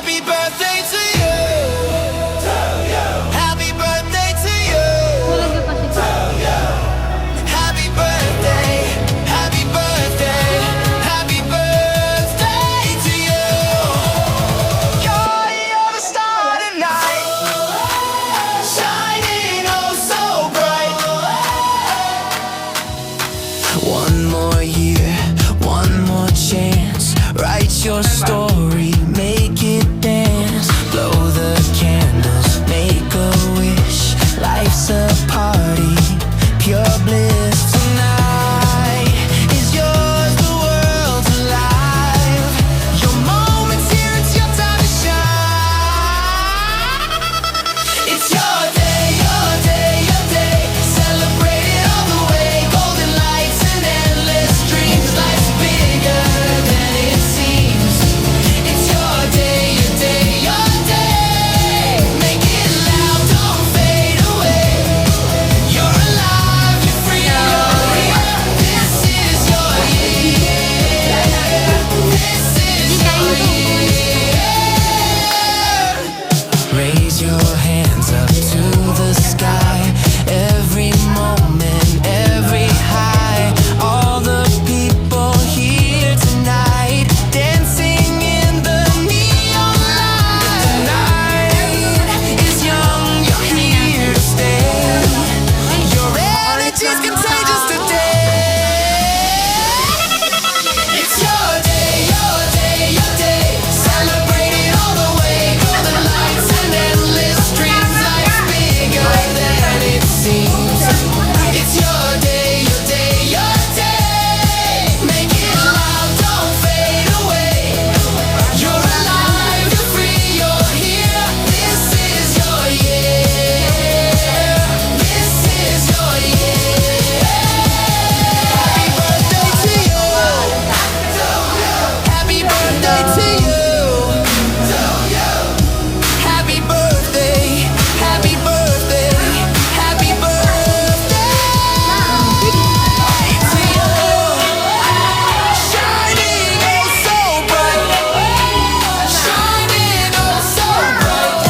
Happy birthday to you. Happy birthday to you. Happy birthday. Happy birthday. Happy birthday to you. You're the star tonight, shining oh so bright. One more year, one more chance. Write your story, make it dance. Blow the candles, make a wish. Life's a party, pure bliss. Tonight is yours, the world's alive. Your moment's here, it's your time to shine. It's your day, your day, your day. Celebrate it all the way. Golden lights and endless dreams. Life's bigger than it seems. It's your day, your day, your day. Make it loud, don't fade away. You're alive, you're free, you're here. This is your year. This is your year. Raise your hands up to the sky. Every moment, every high. All the people here tonight, dancing in the neon light. The night is young, you're here to stay. Your energy's contagious today. It's your day, your day, your day. Celebrate it all the way. Golden lights and endless dreams. Life's bigger than it seems. It's your day, your day, your day. Make it loud, don't fade away. You're alive, you're free, you're here. This is your year. This is your year. Happy birthday to you. Happy birthday to you. Happy birthday. Happy birthday. Happy birthday to you. Shining oh so bright. Shining oh so bright.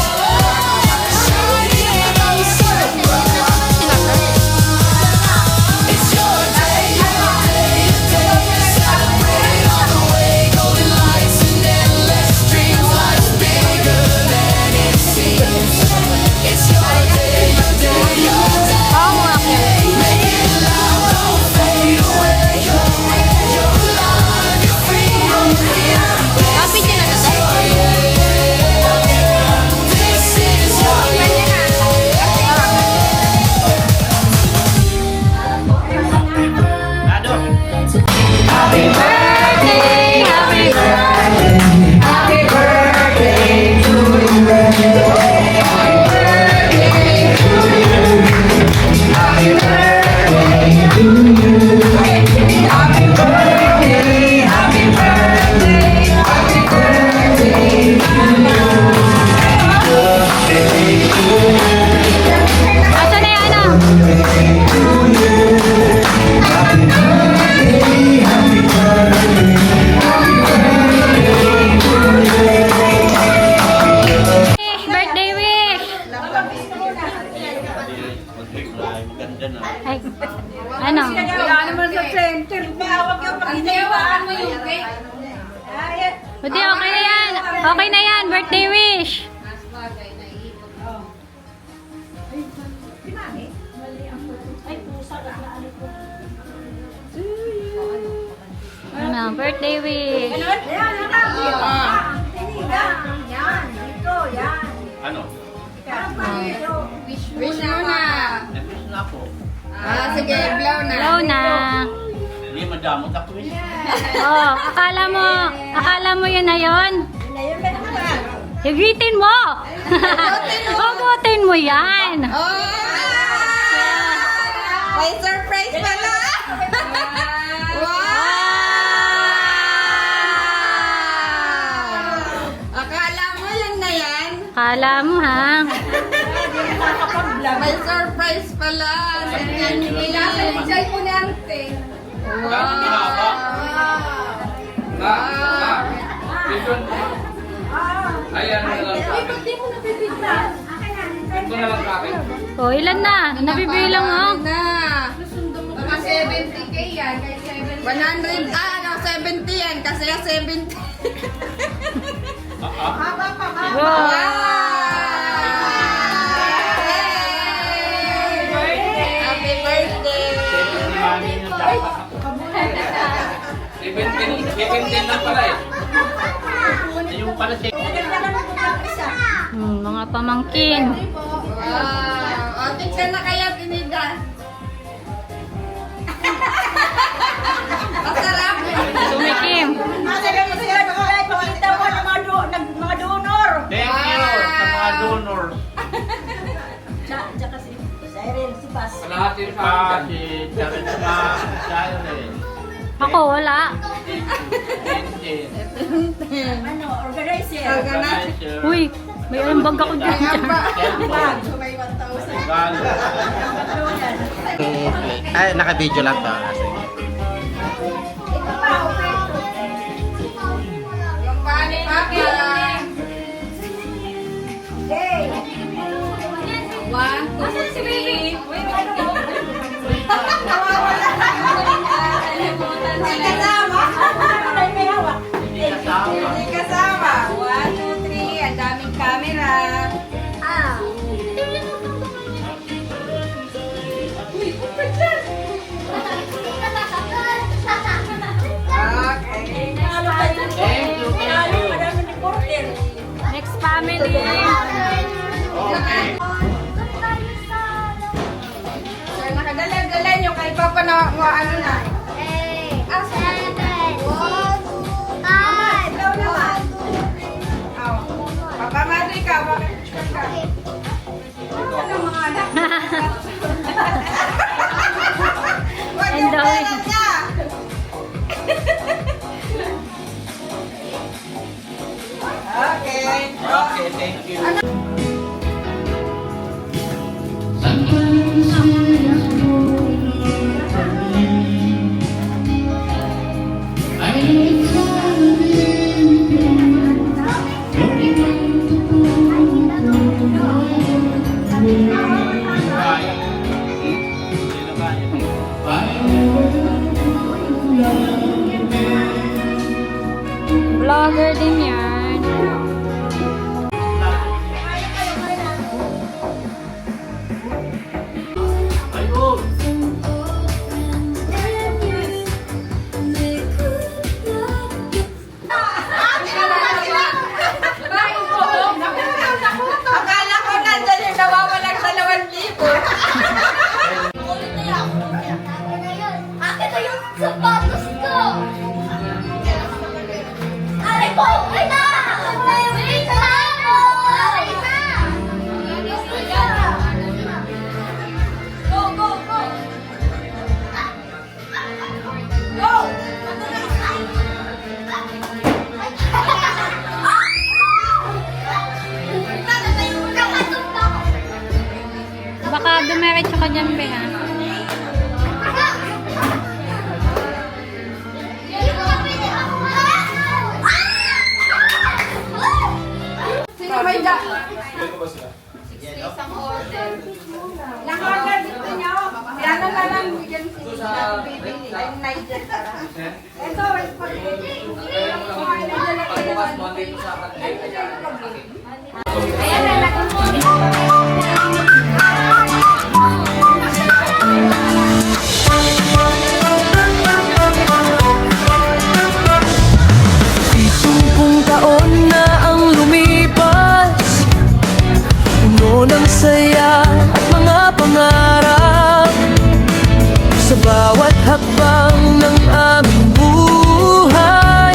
Shining oh so bright. It's your day, your day, your day. Celebrate it all the way. Golden lights and endless dreams. Life's bigger than it seems. It's your day, your day, your day. Make it loud, don't fade away. You're alive, you're free, you're here. This is your year. This is your Happy birthday, happy birthday, happy birthday to you. Happy birthday to you. Happy birthday to you. Happy birthday, happy birthday, happy birthday to you. Asa na yan ah? Birthday wish! Ay, ano? Wala naman sa center ba? Huwag yung pag-inayawakan mo yung cake. Hindi, okay na yan. Okay na yan, birthday wish. Ano, birthday wish. Yan, dito, yan. Ano? Wish muna. Nag-wish na ako. Sige, blow na. Hello na. Hindi, madamot ako eh. Oh, akala mo yun na yun? Higitin mo! Hugutin mo yan! May surprise pala! Wow! Akala mo yun na yan? Akala mo ha? May surprise pala! Nasa mo na ang thing. Wow! Ayan. Oh, ilan na? Nabibilang oh. Na. Mga 70k yan. 100, ano, 70 yan. Kasi 70. Wow. Happy birthday! Ibintin lang pala eh. Yung pala siya. Mga pamangkin. Wow! O, tignan na kaya, Tinida. Masarap. Sumikim. Thank you sa mga donor. Kalahati pa si Jared sa Jared. Ako, wala. Organizer. Uy, may ambag ako dyan. Ay, naka-video lang to. Yung pani paka. One, two, three. Hindi kasama. Hindi kasama. One, two, three. Ang daming camera. Uy, kupit yan. Okay. Next family. Sir, nakadala-dala nyo kay Papa na ano na. Papa Madre ka, bakit ka? Ano mga anak? Wag Ang yung dami. pera niya. Okay. Okay, thank you. Vlogger din yan. Ayun. Akala ko nandyan yung nawawalang 2,000. Akin na yung sapatos ko! Aray ko! Ay na! Wait lang! Ay na! Go, go, go! Go! Baka dumiretso ka dyan, be, ha? Sino may da? Naka-order dito niyo. Yan na lang bigyan sa bibili. Ay, Nigel. Ito, spaghetti. Ayan na lang. Itumpong taon na ang lumipas, puno ng saya at mga pangarap. Sa bawat hakbang ng aming buhay,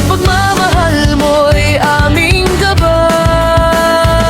pagmamahal mo'y aming gabay.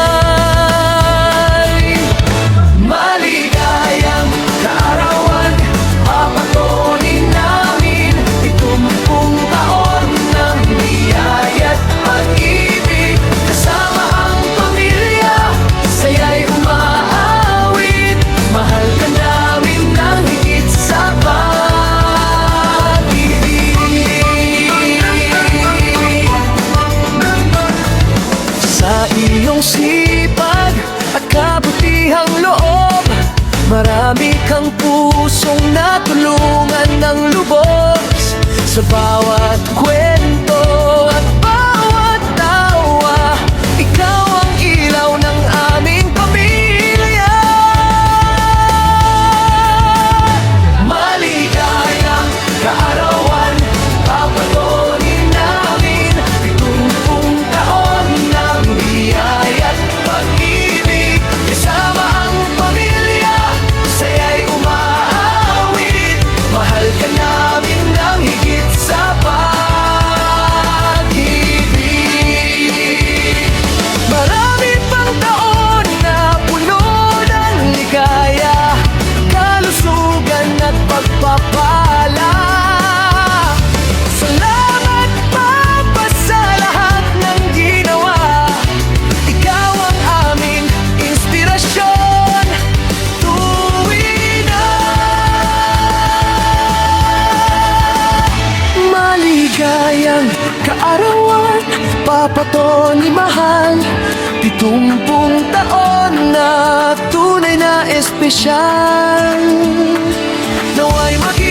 Sa bawat kwento at bawat tawa, ikaw ang ilaw ng aming pamilya. Maligayang kaarawan, papatuloy namin 70 taon ng biyaya't pag-ibig. Kasama ang pamilya, saya'y umaawit. Mahal ka namin ng higit sa pag-ibig. Marami pang taon na puno ng ligaya, kalusugan at pagpapala. Salamat Papa sa lahat ng ginawa. Ikaw ang aming inspirasyon tuwing na maligayang kaarawan, Papa Tony mahal. 70 taon na tunay na espesyal. Naway maging